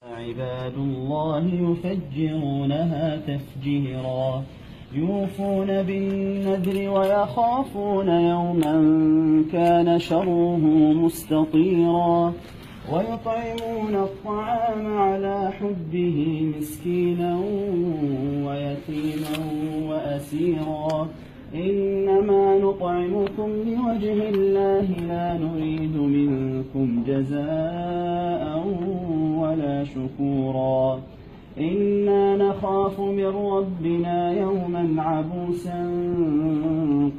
عباد الله يفجرونها تفجيرا يوفون بالنذر ويخافون يوما كان شره مستطيرا ويطعمون الطعام على حبه مسكينا ويتيما وأسيرا إنما نطعمكم لوجه الله لا نريد منكم جزاء ولا شكورا إنا نخاف من ربنا يوما عبوسا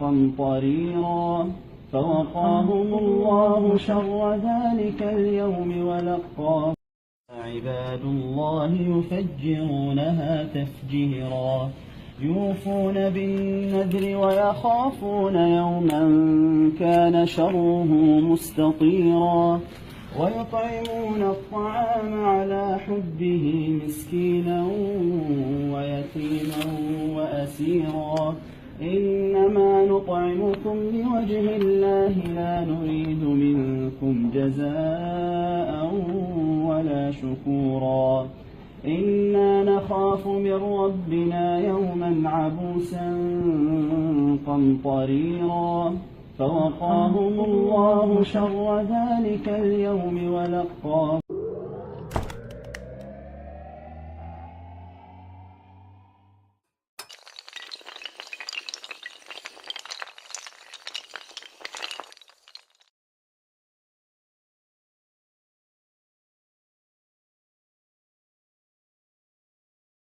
قمطريرا فوقاهم الله شر ذلك اليوم ولقاهم عباد الله يفجرونها تفجيرا يوفون بالنذر ويخافون يوما كان شره مستطيرا ويطعمون الطعام على حبه مسكينا ويتيما وأسيرا إنما نطعمكم لوجه الله لا نريد منكم جزاء ولا شكورا إنا نخاف من ربنا يوما عبوسا قمطريرا فوقاهم الله شر ذلك اليوم ولقاهم